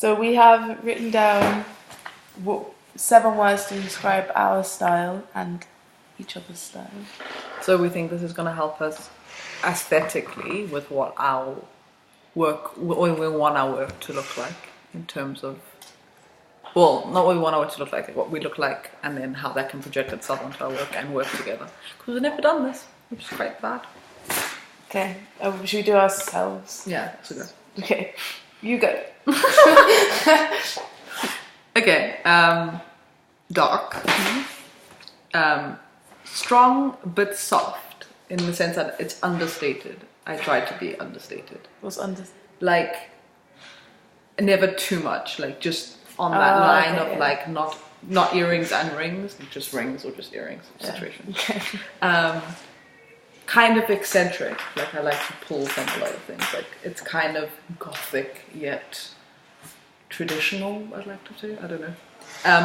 So we have written down 7 words to describe our style and each other's style. So we think this is going to help us aesthetically with what our work, what we want our work to look like in terms of, well, not what we want our work to look like what we look like, and then how that can project itself onto our work and work together. Because we've never done this, which is quite bad. Okay, should we do ourselves? Yeah, that's good. Okay, you go. Okay, dark. Strong but soft in the sense that it's understated. I try to be understated. What's under? Like, never too much. Like, just on that line of like not earrings and rings, just rings or just earrings situation. Okay. Kind of eccentric. Like, I like to pull from a lot of things. Like, it's kind of gothic yet traditional. I'd like to say. I don't know.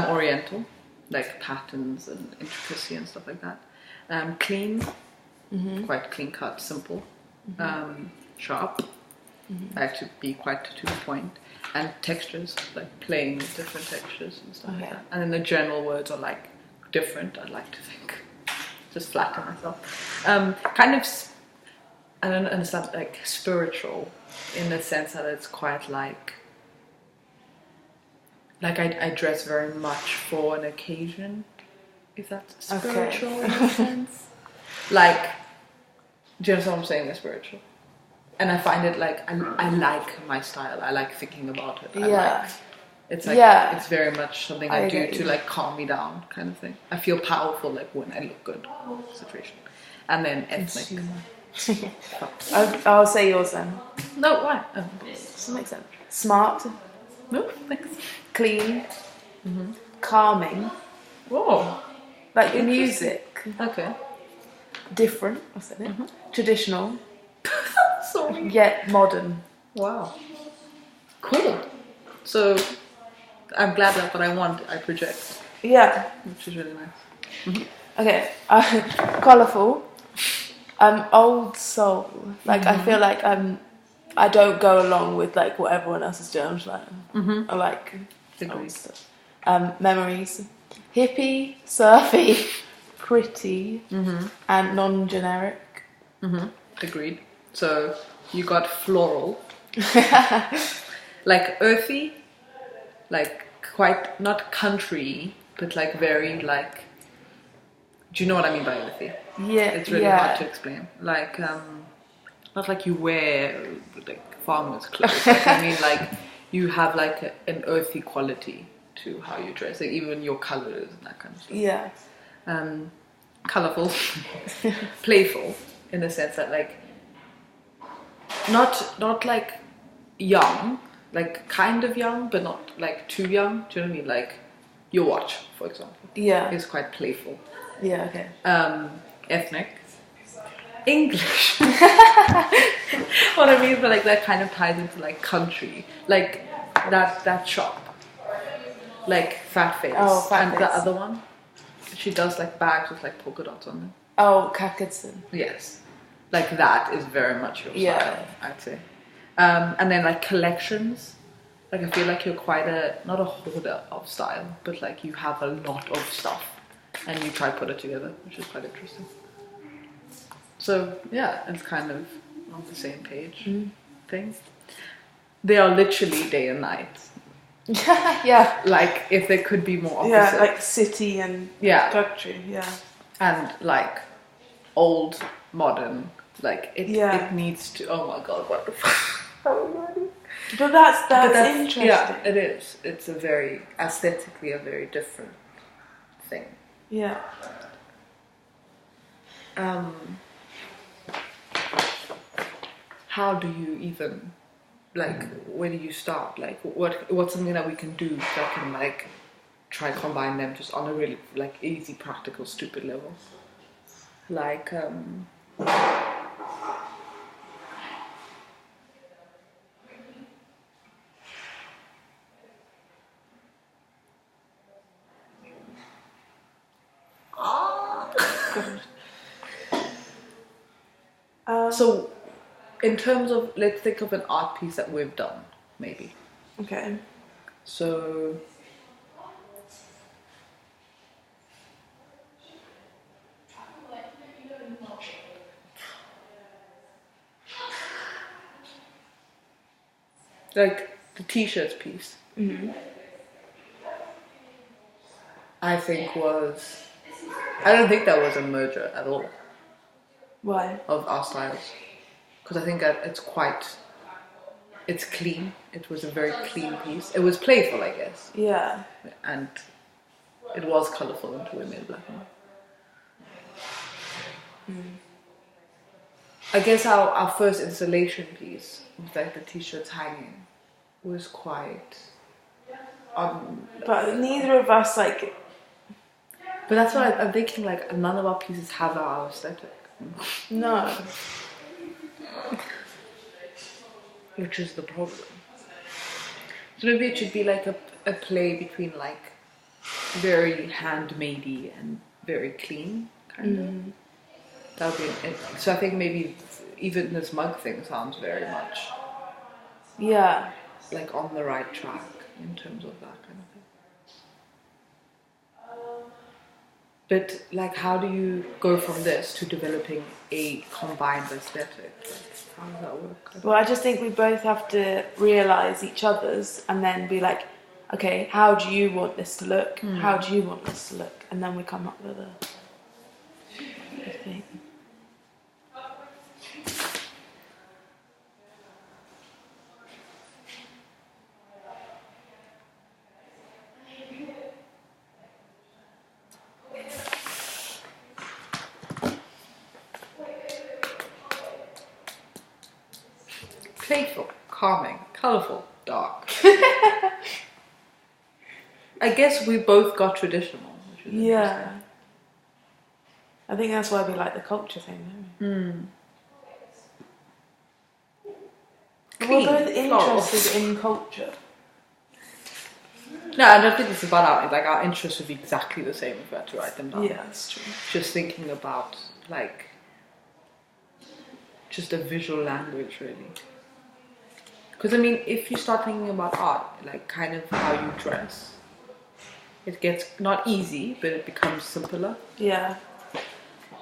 Oriental. Like patterns and intricacy and stuff like that. Clean, quite clean cut, simple, sharp. I like to be quite to the point, and textures, like playing with different textures and stuff like that. And then the general words are like different. I'd like to think, just flatter myself. Kind of, I don't understand, like spiritual, in the sense that it's quite like I dress very much for an occasion, if that's spiritual in a sense. Like, do you understand what I'm saying? It's spiritual. And I find it like, I like my style. I like thinking about it. It's very much something I do to like calm me down kind of thing. I feel powerful like when I look good situation. And then ethnic. I'll say yours then. No, why? Doesn't make sense. Smart. No, thanks. Clean, calming. Whoa. Like your music. Okay. Different, I said it. Traditional. Sorry. Yet modern. Wow. Cool. So, I'm glad that what I want, I project. Yeah. Which is really nice. Okay. Colourful. Old soul. Like, I feel like I don't go along with like what everyone else is doing. I'm just like, I like old stuff. Memories, hippie, surfy, pretty, and non-generic. Agreed. So you got floral, like earthy, like quite not country, but like very like. Do you know what I mean by earthy? Yeah, it's really hard to explain. Like not like you wear like farmer's clothes. Like, I mean, like you have like an earthy quality to how you dress, like even your colors and that kind of stuff. Yeah. Colorful, playful, in the sense that like not like young, like kind of young, but not like too young. Do you know what I mean? Like your watch, for example. Yeah. Is quite playful. Yeah. Okay. Ethnic. English. What I mean, but like that kind of ties into like country, like that shop, like Fat Face. Oh, Fat and Face. the other one, she does like bags with like polka dots on them. Oh, Kakidson. Yes, like that is very much your style, I'd say. And then like collections, like I feel like you're quite not a hoarder of style, but like you have a lot of stuff, and you try to put it together, which is quite interesting. So yeah, it's kind of on the same page thing. They are literally day and night. Yeah. Like if there could be more opposite. Yeah, like city and country. Yeah. And like old, modern. Like it needs to. Oh my god, what the fuck? But that's interesting. Yeah, it is. It's aesthetically a very different thing. Yeah. How do you even, like, where do you start? Like, what's something that we can do that can, like, try to combine them just on a really, like, easy, practical, stupid level? Like, so, in terms of, let's think of an art piece that we've done, maybe. Okay. So like the t-shirts piece, I think was, I don't think that was a merger at all Why? of our styles, because I think that it's clean. It was a very clean piece. It was playful, I guess, Yeah. and it was colourful until we made black and white. I guess our first installation piece, with like the t-shirts hanging, was quite. But neither of us like. But that's why I'm thinking, like, none of our pieces have our aesthetic, No. which is the problem. So maybe it should be like a play between like very handmade-y and very clean, kind of. That would be it. So I think maybe even this mug thing sounds very much Yeah. like on the right track in terms of that kind of thing. But like, how do you go from this to developing a combined aesthetic? Like, how does that work? Well, I just think we both have to realise each other's and then be like, okay, how do you want this to look? How do you want this to look? And then we come up with a thing. Playful, calming, colourful, dark. I guess we both got traditional, which is Yeah. I think that's why we like the culture thing, don't we? Clean, We're both floral. interested in culture. No, I don't think it's about our interests would be exactly the same if we had to write them down. Yeah, that's true. Just thinking about like just a visual language, really. Because I mean, if you start thinking about art, like kind of how you dress, it gets not easy, but it becomes simpler. Yeah.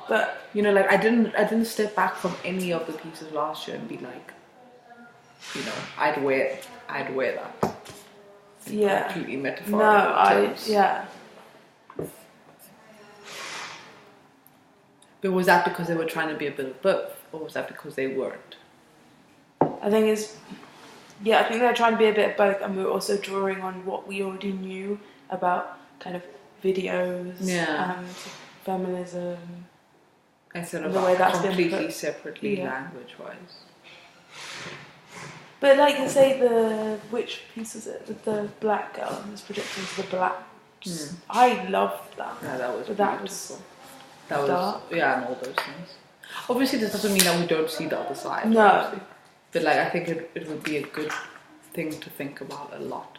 But You know, like I didn't step back from any of the pieces last year and be like, you know, I'd wear that. In yeah. completely No, metaphorical terms. yeah. But was that because they were trying to be a bit of both, or was that because they weren't? I think they're trying to be a bit of both, and we're also drawing on what we already knew about kind of videos and feminism. Instead of The way that's been completely put. separately Yeah. language-wise. But like you say, which piece is it? With the black girl and this projection to the black. I loved that. Yeah, that was But beautiful. That was dark. yeah, and all those things. Obviously, this doesn't mean that we don't see the other side. No. Obviously. But like, I think it would be a good thing to think about a lot.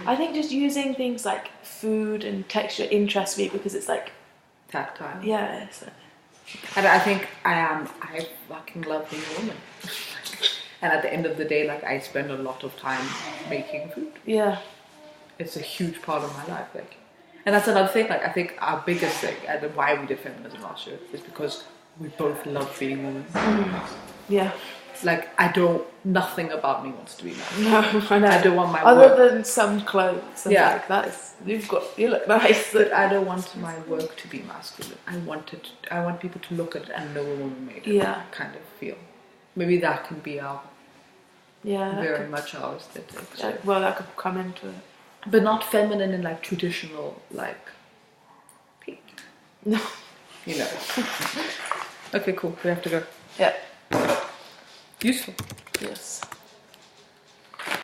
I think just using things like food and texture interests me because it's like, Tactile. yeah, it's like, And I think I fucking love being a woman. And at the end of the day, like I spend a lot of time making food. yeah, It's a huge part of my life. Like, and that's another thing. Like I think our biggest thing and why we did feminism last year is because we both love being women. yeah. Like nothing about me wants to be masculine. No, I know. I don't want my Other work. than some clothes. And Yeah. like that is, you look nice. But I don't want my work to be masculine. I want people to look at it and know a woman made it. Yeah. Kind of feel. Maybe that can be our Yeah, that very could, much our aesthetic. So. well, that could come into it. But not feminine in like traditional like pink. No. You know. Okay, cool. We have to go. Yeah. Useful. Yes.